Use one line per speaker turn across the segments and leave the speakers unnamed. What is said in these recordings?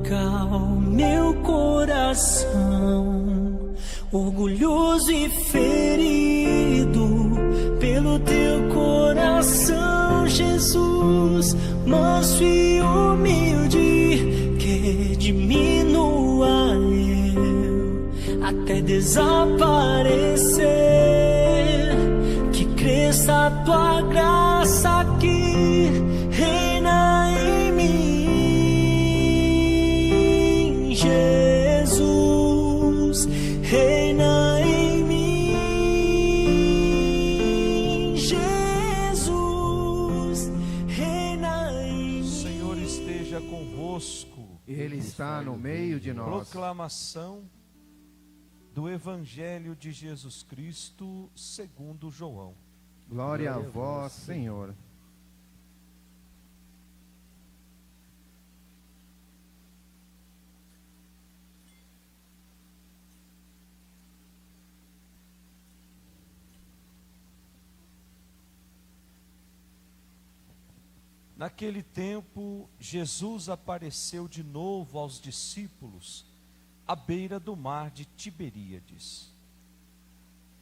Acalma meu coração, orgulhoso e ferido pelo teu coração, Jesus, manso e humilde, que diminua eu até desaparecer, que cresça a tua graça aqui, reina em mim, Jesus, reina em mim, Jesus, reina em mim.
O Senhor esteja convosco.
Ele está no meio de nós.
Proclamação do Evangelho de Jesus Cristo segundo João.
Glória a vós, Senhor.
Naquele tempo, Jesus apareceu de novo aos discípulos à beira do mar de Tiberíades.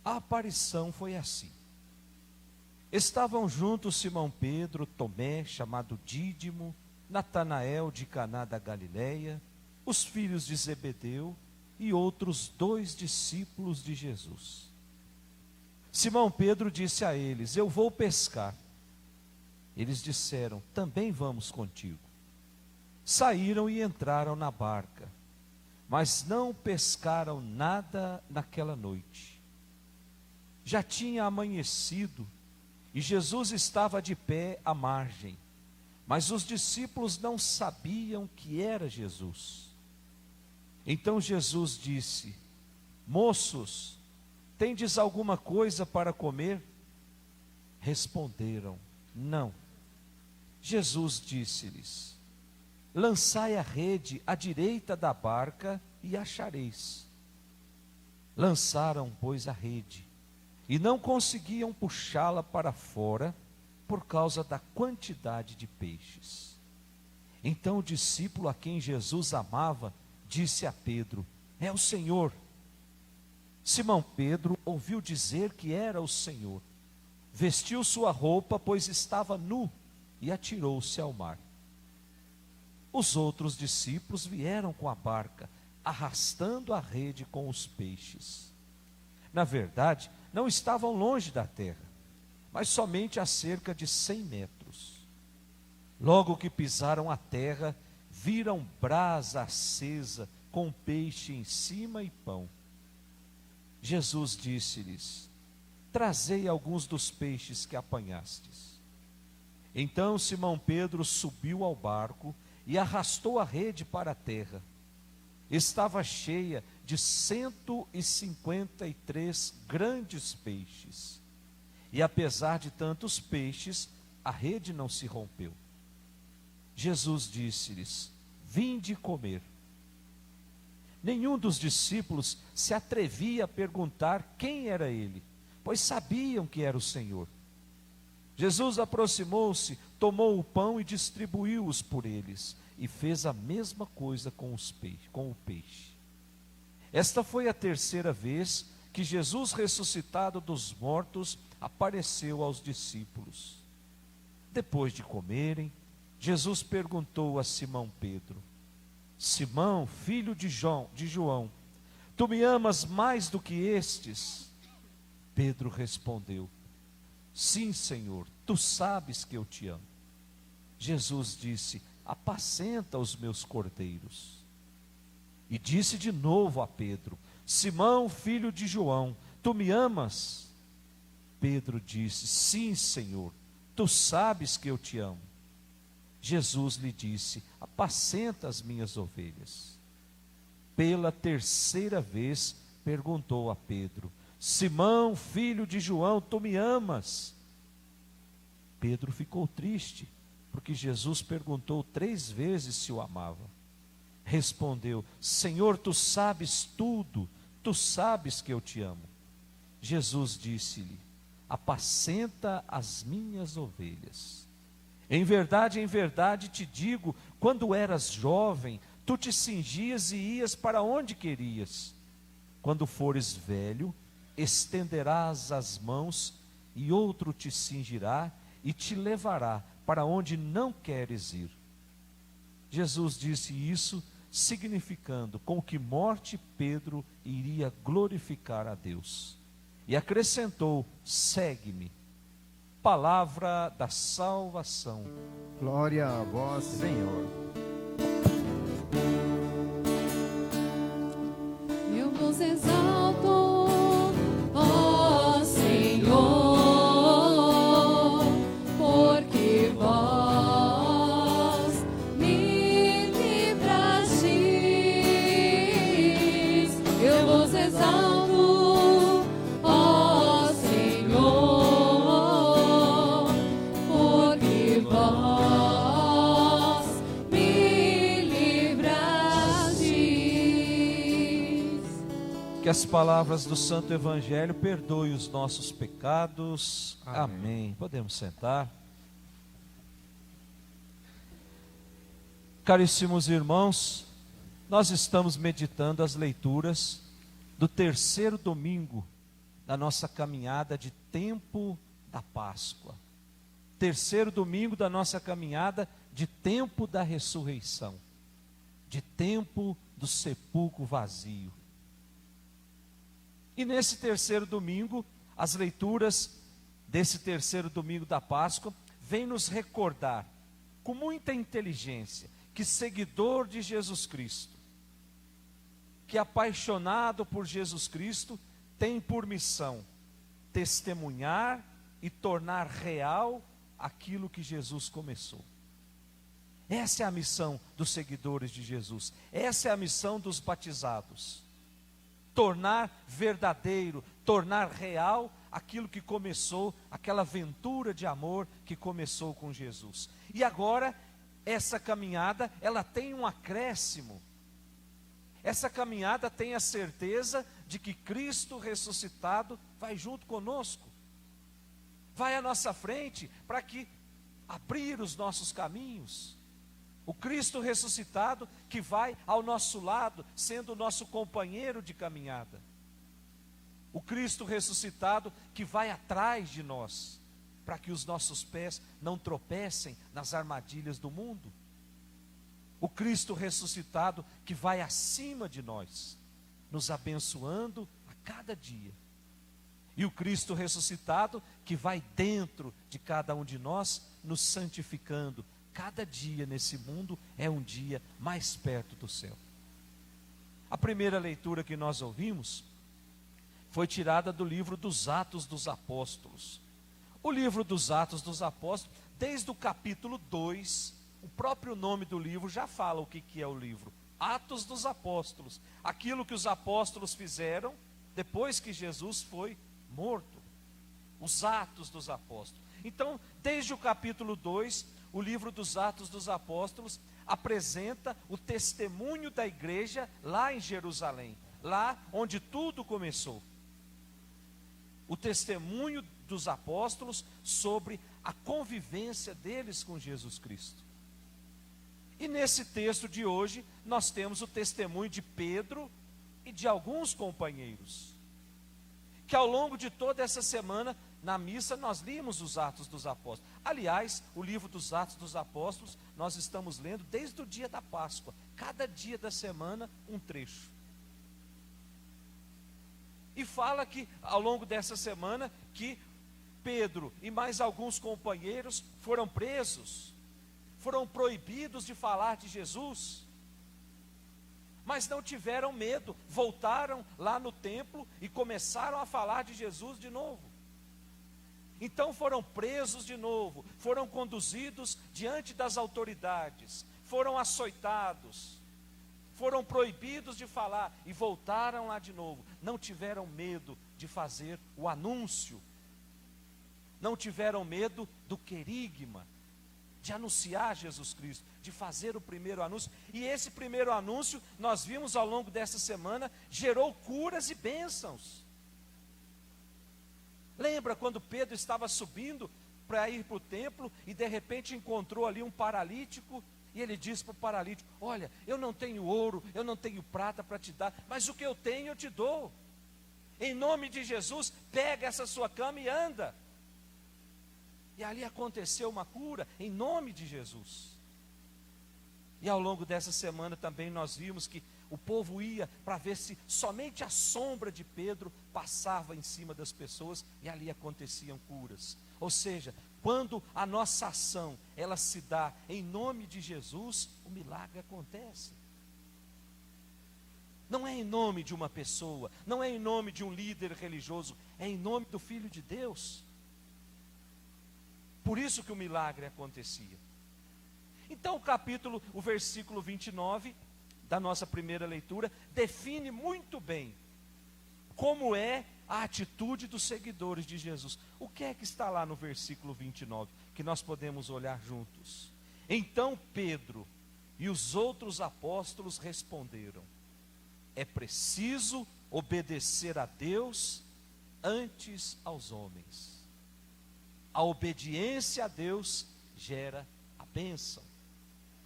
A aparição foi assim. Estavam juntos Simão Pedro, Tomé, chamado Dídimo, Natanael de Caná da Galileia, os filhos de Zebedeu e outros 2 discípulos de Jesus. Simão Pedro disse a eles: eu vou pescar. Eles disseram: também vamos contigo. Saíram e entraram na barca, mas não pescaram nada naquela noite. Já tinha amanhecido e Jesus estava de pé à margem, mas os discípulos não sabiam que era Jesus. Então Jesus disse: moços, tendes alguma coisa para comer? Responderam: não. Jesus disse-lhes: lançai a rede à direita da barca e achareis. Lançaram, pois, a rede, e não conseguiam puxá-la para fora por causa da quantidade de peixes. Então o discípulo a quem Jesus amava disse a Pedro: é o Senhor. Simão Pedro ouviu dizer que era o Senhor. Vestiu sua roupa, pois estava nu, e atirou-se ao mar. Os outros discípulos vieram com a barca, arrastando a rede com os peixes. Na verdade, não estavam longe da terra, mas somente a cerca de 100 metros. Logo que pisaram a terra, viram brasa acesa, com peixe em cima e pão. Jesus disse-lhes: trazei alguns dos peixes que apanhastes. Então Simão Pedro subiu ao barco e arrastou a rede para a terra. Estava cheia de 153 grandes peixes. E apesar de tantos peixes, a rede não se rompeu. Jesus disse-lhes: vinde comer. Nenhum dos discípulos se atrevia a perguntar quem era ele, pois sabiam que era o Senhor. Jesus aproximou-se, tomou o pão e distribuiu-os por eles, e fez a mesma coisa com o peixe. Esta foi a 3ª vez que Jesus, ressuscitado dos mortos, apareceu aos discípulos. Depois de comerem, Jesus perguntou a Simão Pedro: Simão, filho de João, tu me amas mais do que estes? Pedro respondeu: sim, Senhor, tu sabes que eu te amo. Jesus disse: apacenta os meus cordeiros. E disse de novo a Pedro: Simão, filho de João, tu me amas? Pedro disse: sim, Senhor, tu sabes que eu te amo. Jesus lhe disse: apacenta as minhas ovelhas. Pela 3ª vez perguntou a Pedro: Simão, filho de João, tu me amas? Pedro ficou triste, porque Jesus perguntou 3 vezes se o amava. Respondeu: Senhor, tu sabes tudo, tu sabes que eu te amo. Jesus disse-lhe: apacenta as minhas ovelhas. Em verdade te digo, quando eras jovem, tu tu te cingias e ias para onde querias. Quando fores velho, estenderás as mãos, e outro te cingirá e te levará para onde não queres ir. Jesus disse isso, significando com que morte Pedro iria glorificar a Deus. E acrescentou: segue-me. Palavra da salvação.
Glória a vós, Senhor.
Eu vos exalto, ó Senhor, porque vós me livrastes. Eu vos exalto, ó Senhor, porque vós me livrastes.
Que as palavras do Santo Evangelho perdoem os nossos pecados. Amém. Podemos sentar. Caríssimos irmãos, nós estamos meditando as leituras do terceiro domingo da nossa caminhada de tempo da Páscoa. Terceiro domingo da nossa caminhada de tempo da ressurreição, de tempo do sepulcro vazio. E nesse terceiro domingo, as leituras desse terceiro domingo da Páscoa vêm nos recordar, com muita inteligência, que seguidor de Jesus Cristo, que apaixonado por Jesus Cristo, tem por missão testemunhar e tornar real aquilo que Jesus começou. Essa é a missão dos seguidores de Jesus, essa é a missão dos batizados. Tornar verdadeiro, tornar real aquilo que começou, aquela aventura de amor que começou com Jesus. E agora, essa caminhada, ela tem um acréscimo. Essa caminhada tem a certeza de que Cristo ressuscitado vai junto conosco. Vai à nossa frente para que abrir os nossos caminhos. O Cristo ressuscitado que vai ao nosso lado, sendo o nosso companheiro de caminhada. O Cristo ressuscitado que vai atrás de nós, para que os nossos pés não tropecem nas armadilhas do mundo. O Cristo ressuscitado que vai acima de nós, nos abençoando a cada dia. E o Cristo ressuscitado que vai dentro de cada um de nós, nos santificando. Cada dia nesse mundo é um dia mais perto do céu. A primeira leitura que nós ouvimos foi tirada do livro dos Atos dos Apóstolos. O livro dos Atos dos Apóstolos, desde o capítulo 2, o próprio nome do livro já fala o que é o livro. Atos dos Apóstolos. Aquilo que os apóstolos fizeram depois que Jesus foi morto. Os Atos dos Apóstolos. Então, desde o capítulo 2, o livro dos Atos dos Apóstolos apresenta o testemunho da igreja lá em Jerusalém, lá onde tudo começou. O testemunho dos apóstolos sobre a convivência deles com Jesus Cristo. E nesse texto de hoje, nós temos o testemunho de Pedro e de alguns companheiros, que ao longo de toda essa semana, na missa, nós limos os Atos dos Apóstolos. Aliás, o livro dos Atos dos Apóstolos, nós estamos lendo desde o dia da Páscoa. Cada dia da semana, um trecho. E fala que, ao longo dessa semana, que Pedro e mais alguns companheiros foram presos, foram proibidos de falar de Jesus. Mas não tiveram medo, voltaram lá no templo e começaram a falar de Jesus de novo. Então foram presos de novo, foram conduzidos diante das autoridades, foram açoitados, foram proibidos de falar e voltaram lá de novo. Não tiveram medo de fazer o anúncio, não tiveram medo do querigma, de anunciar Jesus Cristo, de fazer o primeiro anúncio. E esse primeiro anúncio, nós vimos ao longo dessa semana, gerou curas e bênçãos. Lembra quando Pedro estava subindo para ir para o templo e de repente encontrou ali um paralítico E ele disse para o paralítico: olha, eu não tenho ouro, eu não tenho prata para te dar, mas o que eu tenho eu te dou. Em nome de Jesus, pega essa sua cama e anda. E ali aconteceu uma cura, em nome de Jesus. E ao longo dessa semana também nós vimos que o povo ia para ver se somente a sombra de Pedro passava em cima das pessoas, e ali aconteciam curas. Ou seja, quando a nossa ação, ela se dá em nome de Jesus, o milagre acontece. Não é em nome de uma pessoa, não é em nome de um líder religioso, é em nome do Filho de Deus. Por isso que o milagre acontecia. Então o versículo 29 da nossa primeira leitura define muito bem como é a atitude dos seguidores de Jesus. O que é que está lá no versículo 29, que nós podemos olhar juntos? Então Pedro e os outros apóstolos responderam: é preciso obedecer a Deus antes aos homens. A obediência a Deus gera a bênção.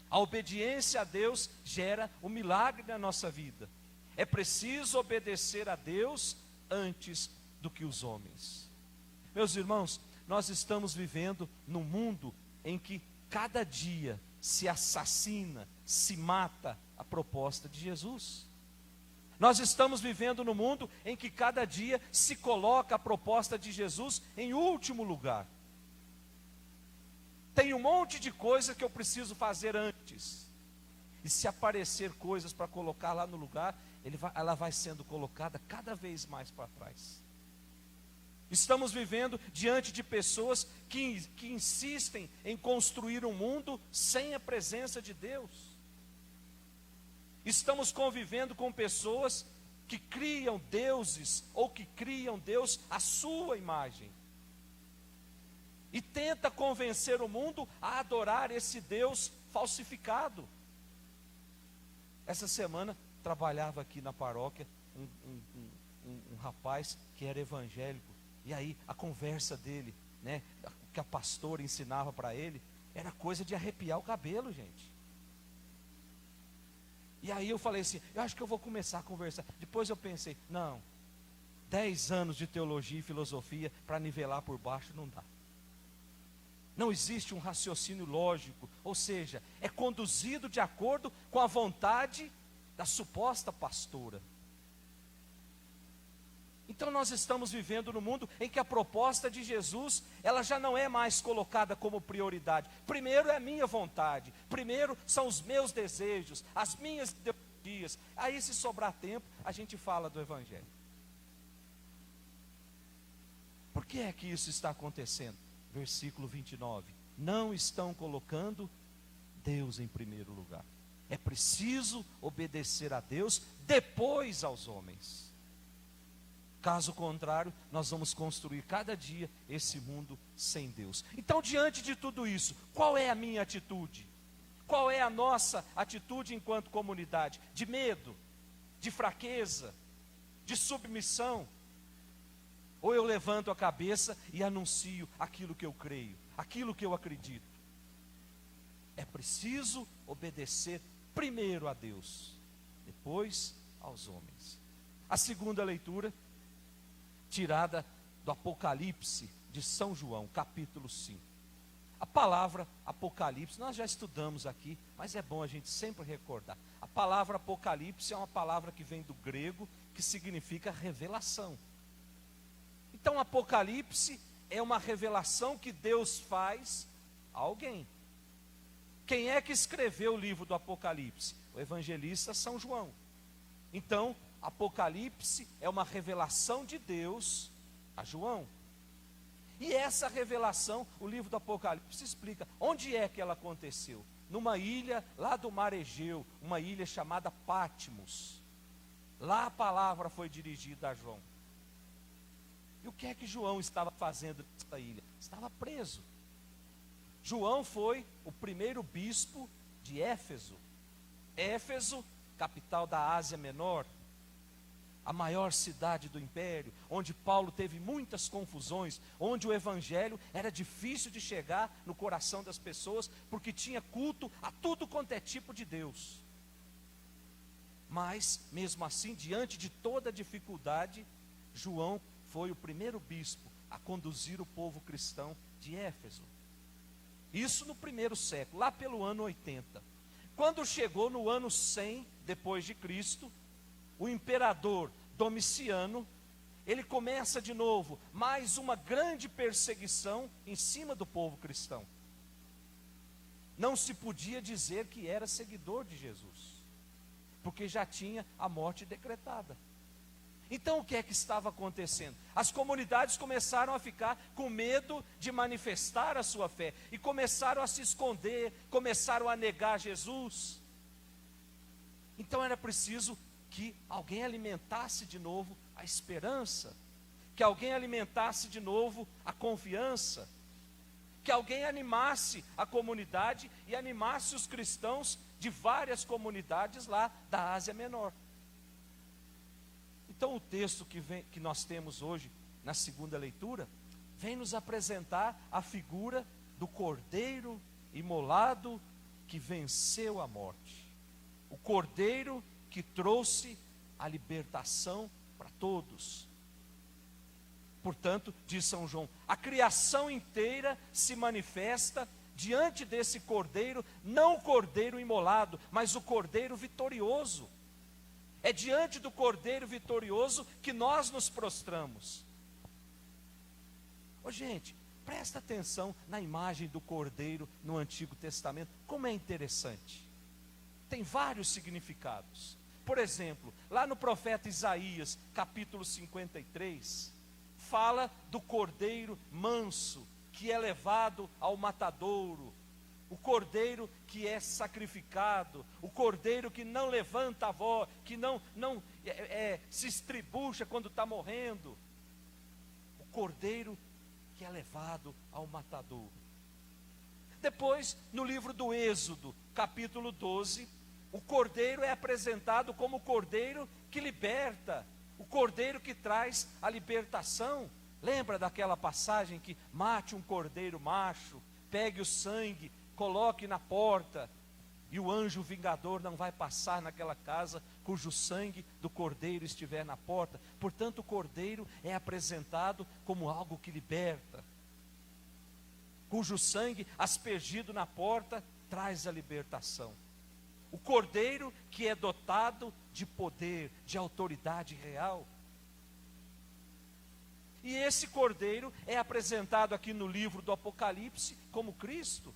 A obediência a Deus gera o milagre na nossa vida. É preciso obedecer a Deus antes do que os homens. Meus irmãos, nós estamos vivendo num mundo em que cada dia se assassina, se mata a proposta de Jesus. Nós estamos vivendo num mundo em que cada dia se coloca a proposta de Jesus em último lugar. Tem um monte de coisa que eu preciso fazer antes. E se aparecer coisas para colocar lá no lugar, ela vai sendo colocada cada vez mais para trás. Estamos vivendo diante de pessoas que insistem em construir um mundo sem a presença de Deus. Estamos convivendo com pessoas que criam deuses, ou que criam Deus à sua imagem. E tenta convencer o mundo a adorar esse Deus falsificado. Essa semana trabalhava aqui na paróquia um rapaz que era evangélico. E aí a conversa dele, né, que a pastora ensinava para ele, era coisa de arrepiar o cabelo, gente. E aí eu falei assim: eu acho que eu vou começar a conversar. Depois eu pensei: não, 10 anos de teologia e filosofia para nivelar por baixo não dá. Não existe um raciocínio lógico, ou seja, é conduzido de acordo com a vontade da suposta pastora. Então nós estamos vivendo num mundo em que a proposta de Jesus, ela já não é mais colocada como prioridade. Primeiro é a minha vontade, primeiro são os meus desejos, as minhas ideologias. Aí, se sobrar tempo, a gente fala do Evangelho. Por que é que isso está acontecendo? Versículo 29, não estão colocando Deus em primeiro lugar. É preciso obedecer a Deus, depois aos homens. Caso contrário, nós vamos construir cada dia esse mundo sem Deus. Então, diante de tudo isso, qual é a minha atitude? Qual é a nossa atitude enquanto comunidade? De medo? De fraqueza? De submissão? Ou eu levanto a cabeça e anuncio aquilo que eu creio, aquilo que eu acredito? É preciso obedecer primeiro a Deus, depois aos homens. A segunda leitura, tirada do Apocalipse de São João, capítulo 5. A palavra Apocalipse, nós já estudamos aqui, mas é bom a gente sempre recordar. A palavra Apocalipse é uma palavra que vem do grego, que significa revelação. Então, Apocalipse é uma revelação que Deus faz a alguém. Quem é que escreveu o livro do Apocalipse? O evangelista São João. Então, Apocalipse é uma revelação de Deus a João. E essa revelação, o livro do Apocalipse explica onde é que ela aconteceu. Numa ilha lá do mar Egeu, uma ilha chamada Patmos. Lá a palavra foi dirigida a João. E o que é que João estava fazendo nessa ilha? Estava preso. João foi o primeiro bispo de Éfeso. Éfeso, capital da Ásia Menor. a maior cidade do império, onde Paulo teve muitas confusões, onde o evangelho era difícil de chegar no coração das pessoas, porque tinha culto a tudo quanto é tipo de Deus. Mas, mesmo assim, diante de toda a dificuldade, João foi o primeiro bispo a conduzir o povo cristão de Éfeso. Isso no primeiro século, lá pelo ano 80. Quando chegou no ano 100 depois de Cristo, o imperador Domiciano, ele começa de novo mais uma grande perseguição em cima do povo cristão. Não se podia dizer que era seguidor de Jesus, porque já tinha a morte decretada. Então o que é que estava acontecendo? As comunidades começaram a ficar com medo de manifestar a sua fé, e começaram a se esconder, começaram a negar Jesus. Então era preciso que alguém alimentasse de novo a esperança, que alguém alimentasse de novo a confiança, que alguém animasse a comunidade e animasse os cristãos de várias comunidades lá da Ásia Menor. Então o texto que nós temos hoje, na segunda leitura, vem nos apresentar a figura do Cordeiro imolado que venceu a morte. O Cordeiro que trouxe a libertação para todos. Portanto, diz São João, a criação inteira se manifesta diante desse Cordeiro, não o Cordeiro imolado, mas o Cordeiro vitorioso. É diante do Cordeiro vitorioso que nós nos prostramos. Ô gente, presta atenção na imagem do Cordeiro no Antigo Testamento, como é interessante. Tem vários significados. Por exemplo, lá no profeta Isaías, capítulo 53, fala do cordeiro manso, que é levado ao matadouro, o cordeiro que é sacrificado, o cordeiro que não levanta a voz, que não se estribucha quando está morrendo, o cordeiro que é levado ao matadouro. Depois, no livro do Êxodo, capítulo 12, o cordeiro é apresentado como o cordeiro que liberta, o cordeiro que traz a libertação. Lembra daquela passagem que mate um cordeiro macho, pegue o sangue, coloque na porta, e o anjo vingador não vai passar naquela casa cujo sangue do cordeiro estiver na porta. Portanto, o cordeiro é apresentado como algo que liberta, cujo sangue aspergido na porta traz a libertação. O cordeiro que é dotado de poder, de autoridade real. E esse cordeiro é apresentado aqui no livro do Apocalipse como Cristo.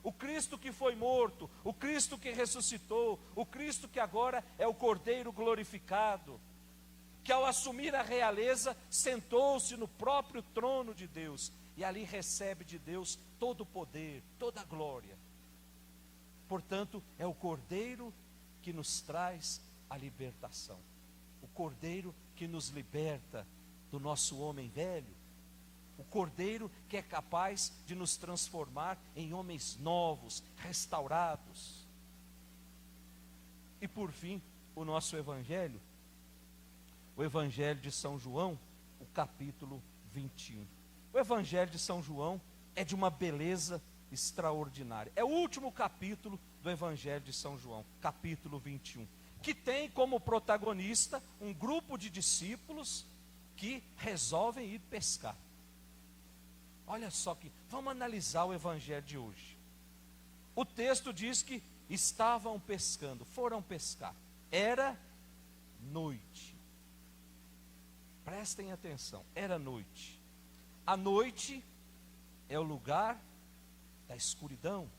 O Cristo que foi morto, o Cristo que ressuscitou, o Cristo que agora é o cordeiro glorificado, que ao assumir a realeza sentou-se no próprio trono de Deus e ali recebe de Deus todo o poder, toda a glória. Portanto, é o Cordeiro que nos traz a libertação. O Cordeiro que nos liberta do nosso homem velho. O Cordeiro que é capaz de nos transformar em homens novos, restaurados. E por fim, o nosso Evangelho. O Evangelho de São João, o capítulo 21. O Evangelho de São João é de uma beleza extraordinária. É o último capítulo do Evangelho de São João, capítulo 21, que tem como protagonista um grupo de discípulos que resolvem ir pescar. Olha só que, vamos analisar o Evangelho de hoje. O texto diz que estavam pescando, foram pescar. Era noite. Prestem atenção, era noite. A noite é o lugar da escuridão,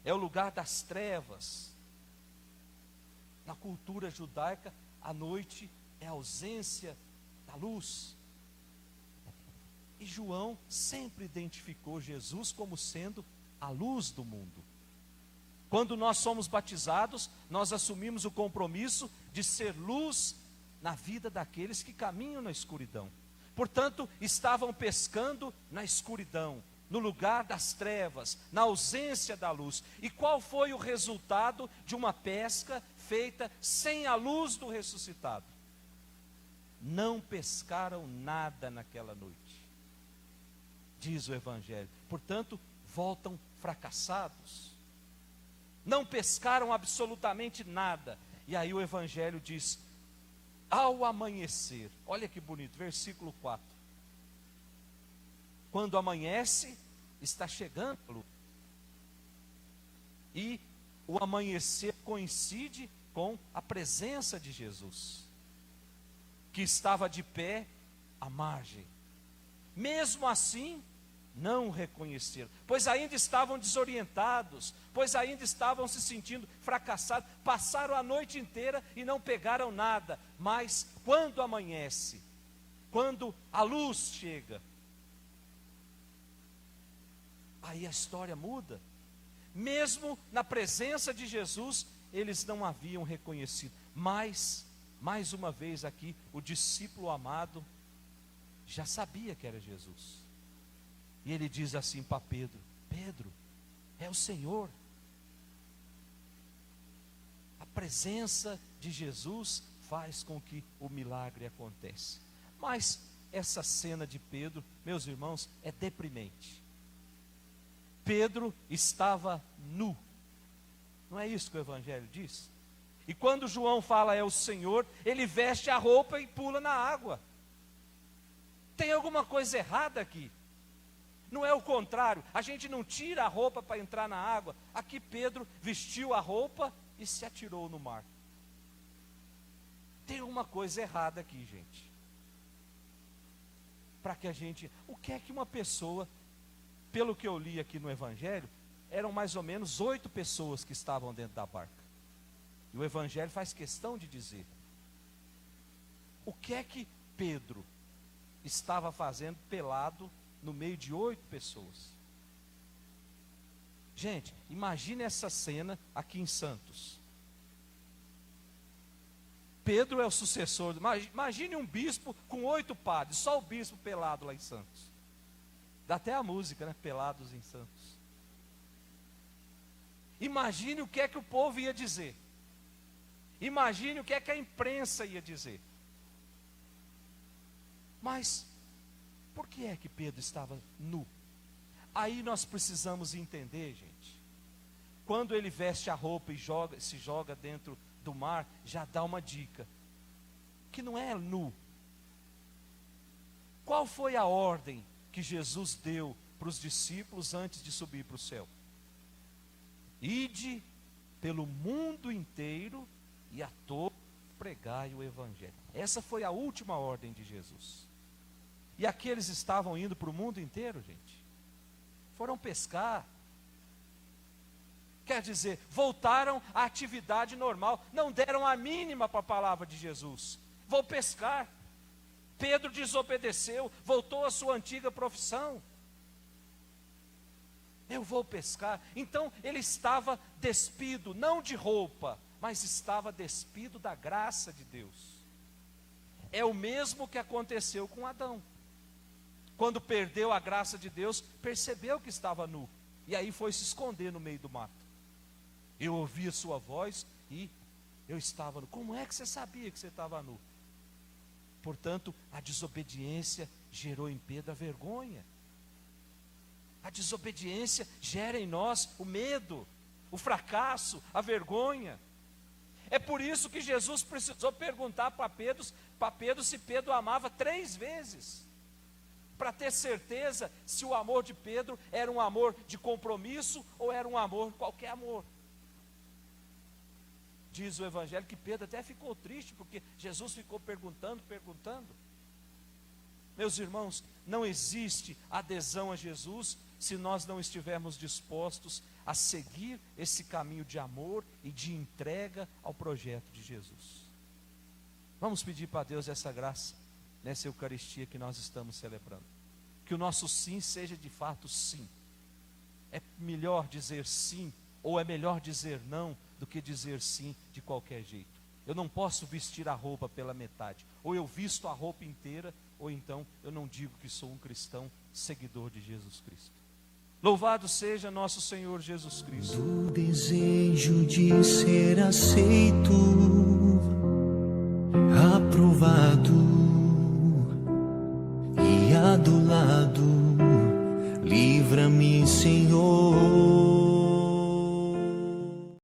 é o lugar das trevas. Na cultura judaica, a noite é a ausência da luz. E João sempre identificou Jesus como sendo a luz do mundo. Quando nós somos batizados, nós assumimos o compromisso de ser luz na vida daqueles que caminham na escuridão. Portanto, estavam pescando na escuridão, no lugar das trevas, na ausência da luz. E qual foi o resultado de uma pesca feita sem a luz do ressuscitado? não pescaram nada naquela noite. Diz o Evangelho. Portanto, voltam fracassados. Não pescaram absolutamente nada. E aí o Evangelho diz: ao amanhecer, olha que bonito, versículo 4. Quando amanhece, está chegando a luz. E o amanhecer coincide com a presença de Jesus, que estava de pé à margem. Mesmo assim, não o reconheceram, pois ainda estavam desorientados, pois ainda estavam se sentindo fracassados, passaram a noite inteira e não pegaram nada. Mas quando amanhece, quando a luz chega, aí a história muda. Mesmo na presença de Jesus, eles não haviam reconhecido. Mas, mais uma vez aqui, o discípulo amado já sabia que era Jesus. E ele diz assim para Pedro: Pedro, é o Senhor. A presença de Jesus faz com que o milagre aconteça. Mas essa cena de Pedro, meus irmãos, é deprimente. Pedro estava nu. Não é isso que o Evangelho diz? E quando João fala é o Senhor, ele veste a roupa e pula na água. Tem alguma coisa errada aqui? Não é o contrário, a gente não tira a roupa para entrar na água. Aqui Pedro vestiu a roupa e se atirou no mar. Tem alguma coisa errada aqui, gente. Para que a gente... O que é que uma pessoa, pelo que eu li aqui no Evangelho, eram mais ou menos 8 pessoas que estavam dentro da barca. E o Evangelho faz questão de dizer: o que é que Pedro estava fazendo pelado no meio de 8 pessoas? Gente, imagine essa cena aqui em Santos. Pedro é o sucessor. Imagine um bispo com 8 padres, só o bispo pelado lá em Santos. Dá até a música, né? Pelados em Santos. Imagine o que é que o povo ia dizer. Imagine o que é que a imprensa ia dizer. Mas por que é que Pedro estava nu? Aí nós precisamos entender, gente. Quando ele veste a roupa e se joga dentro do mar, já dá uma dica. Que não é nu. Qual foi a ordem que Jesus deu para os discípulos antes de subir para o céu? Ide pelo mundo inteiro e a todos pregai o Evangelho. Essa foi a última ordem de Jesus. E aqueles estavam indo para o mundo inteiro, gente. Foram pescar. Quer dizer, voltaram à atividade normal. Não deram a mínima para a palavra de Jesus. Vou pescar. Pedro desobedeceu, voltou à sua antiga profissão. Eu vou pescar. Então ele estava despido, não de roupa, mas estava despido da graça de Deus. É o mesmo que aconteceu com Adão. Quando perdeu a graça de Deus, percebeu que estava nu. E aí foi se esconder no meio do mato. Eu ouvi a sua voz e eu estava nu. Como é que você sabia que você estava nu? Portanto, a desobediência gerou em Pedro a vergonha. A desobediência gera em nós o medo, o fracasso, a vergonha. É por isso que Jesus precisou perguntar para Pedro se Pedro amava 3 vezes. Para ter certeza se o amor de Pedro era um amor de compromisso ou era um amor, qualquer amor. Diz o Evangelho que Pedro até ficou triste, porque Jesus ficou perguntando. Meus irmãos, não existe adesão a Jesus se nós não estivermos dispostos a seguir esse caminho de amor e de entrega ao projeto de Jesus. Vamos pedir para Deus essa graça nessa Eucaristia que nós estamos celebrando. Que o nosso sim seja de fato sim. É melhor dizer sim, ou é melhor dizer não, do que dizer sim de qualquer jeito. Eu não posso vestir a roupa pela metade. Ou eu visto a roupa inteira, ou então eu não digo que sou um cristão seguidor de Jesus Cristo. Louvado seja nosso Senhor Jesus Cristo.
Do desejo de ser aceito